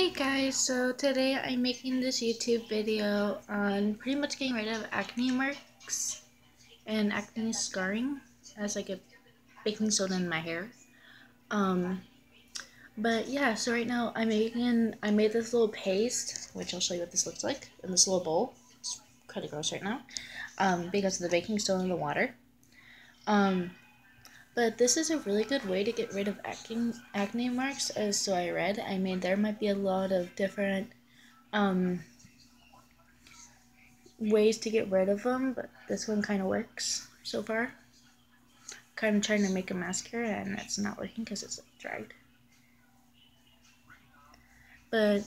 Hey guys, so today I'm making this YouTube video on pretty much getting rid of acne marks and acne scarring as I get baking soda in my hair. Um, but yeah, so right now I made this little paste, which I'll show you what this looks like in this little bowl. It's kind of gross right now, because of the baking soda and the water. But this is a really good way to get rid of acne marks, as so I read. I mean, there might be a lot of different ways to get rid of them, but this one kind of works so far. Kind of trying to make a mask here, and it's not working because it's dried. But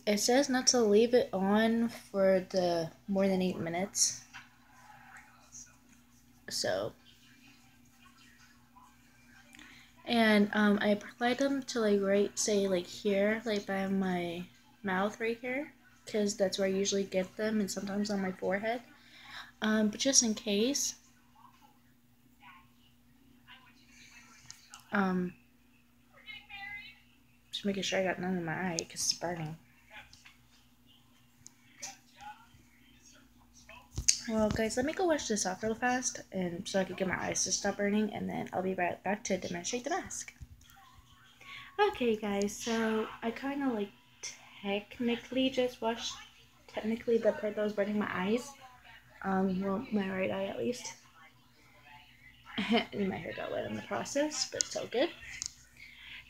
it says not to leave it on for the more than 8 minutes. So, and I applied them to like here, like by my mouth right here, because that's where I usually get them, and sometimes on my forehead. But just in case, just making sure I got none in my eye because it's burning. Well, guys, let me go wash this off real fast, and so I can get my eyes to stop burning, and then I'll be right back to demonstrate the mask. Okay, guys, so I kind of technically just washed the part that was burning my eyes. Well, my right eye at least. And my hair got wet in the process, but it's all good.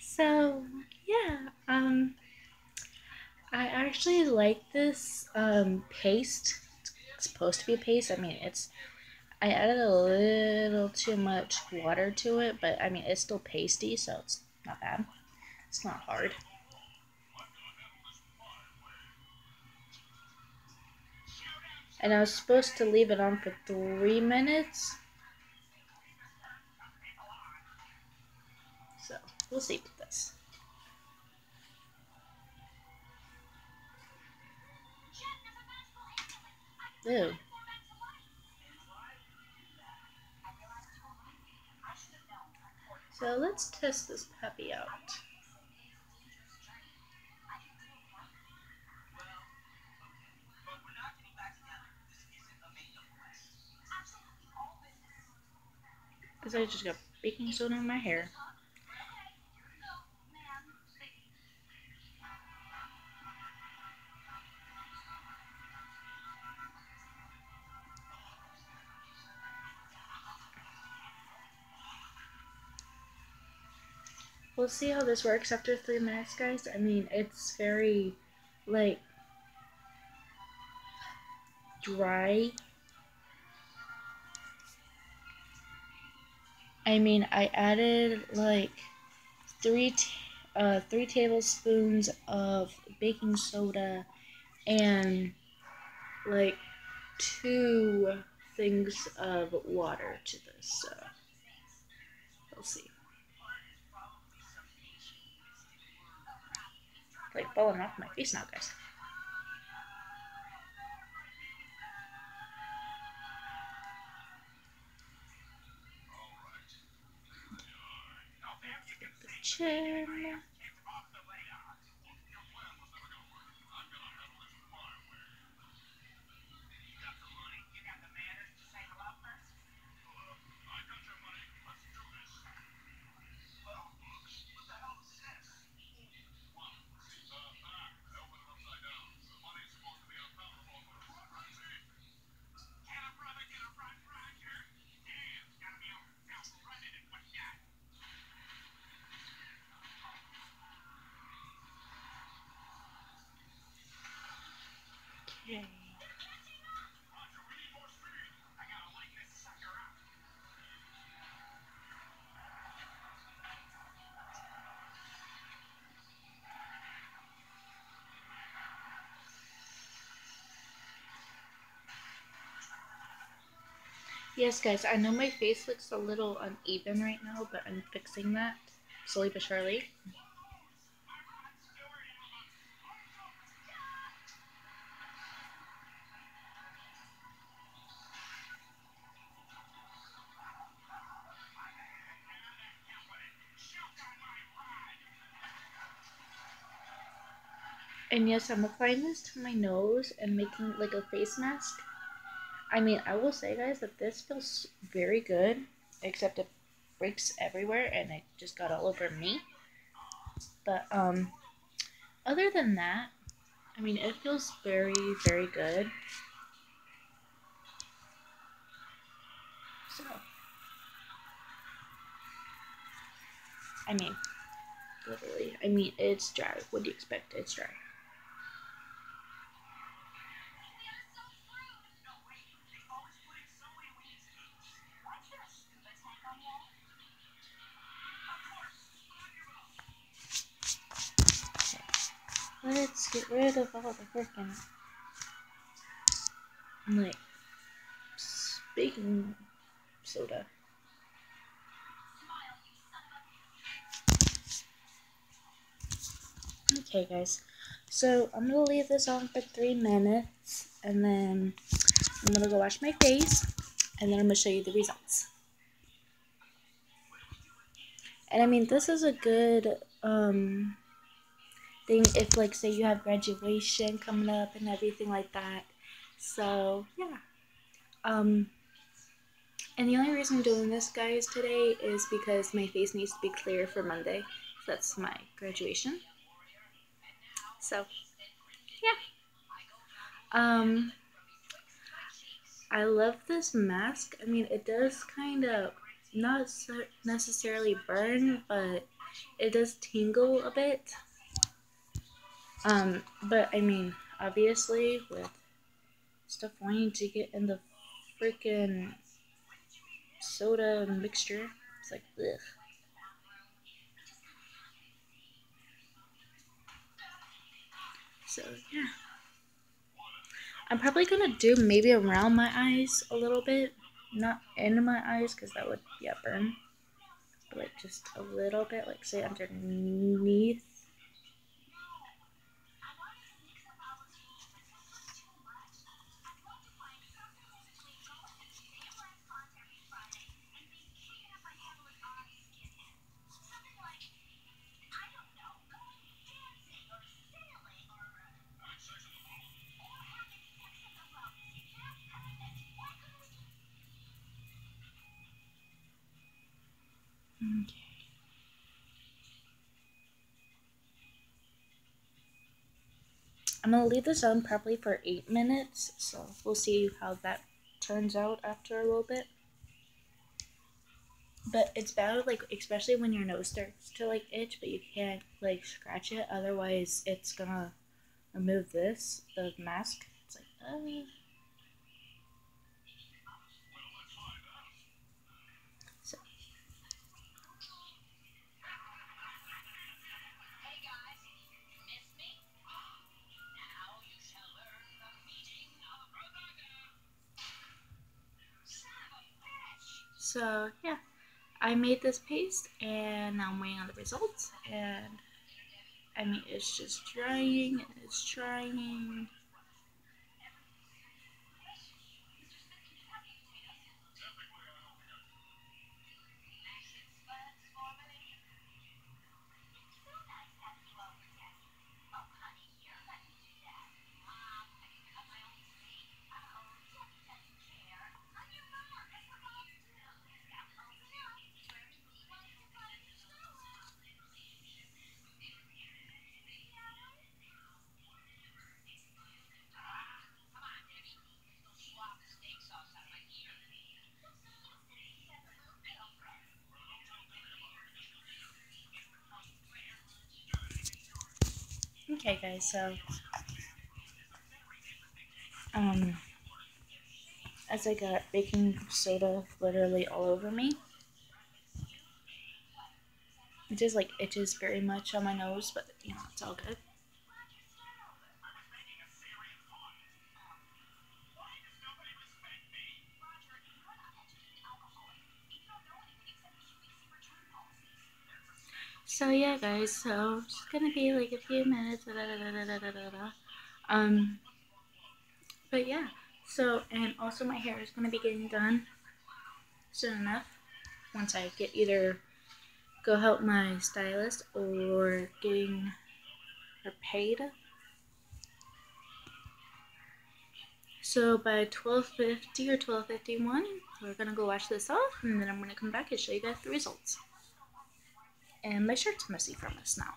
So yeah, I actually like this paste. It's supposed to be a paste. I mean, I added a little too much water to it, but I mean, it's still pasty, so it's not bad. It's not hard. And I was supposed to leave it on for 3 minutes. So, we'll see with this. Ew. So let's test this puppy out. Because I just got baking soda in my hair. We'll see how this works after 3 minutes, guys. I mean, it's very, dry. I mean, I added, 3 tablespoons of baking soda and, 2 things of water to this, so we'll see. Falling off my face now, guys. The chin. Okay. Yes, guys, I know my face looks a little uneven right now, but I'm fixing that slowly but surely. And yes, I'm applying this to my nose and making like a face mask. I mean, I will say, guys, that this feels very good, except it breaks everywhere and it just got all over me. But other than that, I mean, it feels very, very good. So, I mean, literally, I mean, it's dry. What do you expect? It's dry. Let's get rid of all the freaking, like, baking soda. Okay, guys. So, I'm gonna leave this on for 3 minutes, and then I'm gonna go wash my face, and then I'm gonna show you the results. And I mean, this is a good, thing if, like, say you have graduation coming up and everything like that. So, yeah. And the only reason I'm doing this, guys, today is because my face needs to be clear for Monday. That's my graduation. So, yeah. I love this mask. I mean, it does kind of not necessarily burn, but it does tingle a bit. But I mean, obviously, with stuff wanting to get in the freaking soda mixture, it's like, ugh. So, yeah. I'm probably gonna do maybe around my eyes a little bit. Not in my eyes, because that would, yeah, burn. But, like, just a little bit, like, say underneath. Okay. I'm gonna leave this on probably for 8 minutes, so we'll see how that turns out after a little bit. But it's bad, like, especially when your nose starts to, like, itch, but you can't, like, scratch it, otherwise it's gonna remove this, the mask. It's like, So. So, yeah. I made this paste, and now I'm waiting on the results, and I mean, it's just drying, and it's drying. Okay, guys, so, as I got baking soda literally all over me, it just, like, itches very much on my nose, but, you know, it's all good. So, yeah, guys, so, it's just gonna be, like, a few minutes, but yeah, so, and also my hair is gonna be getting done soon enough, once I get either go help my stylist or getting her paid. So by 12:50 or 12:51, we're gonna go wash this off, and then I'm gonna come back and show you guys the results. And my shirt's messy from us now.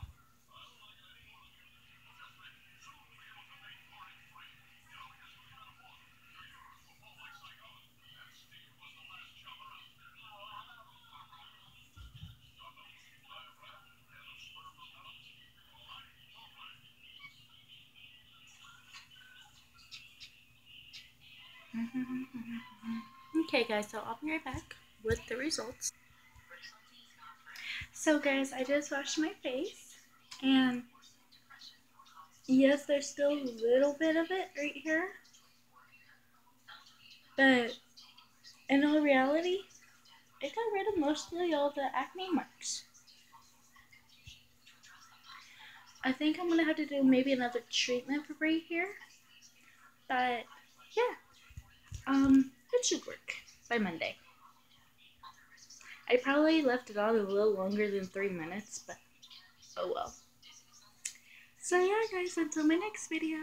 Okay guys, so I'll be right back with the results. So guys, I just washed my face, and yes, there's still a little bit of it right here, but in all reality, it got rid of mostly all the acne marks. I think I'm gonna have to do maybe another treatment for right here, but yeah, it should work by Monday. I probably left it on a little longer than 3 minutes, but oh well. So yeah guys, until my next video.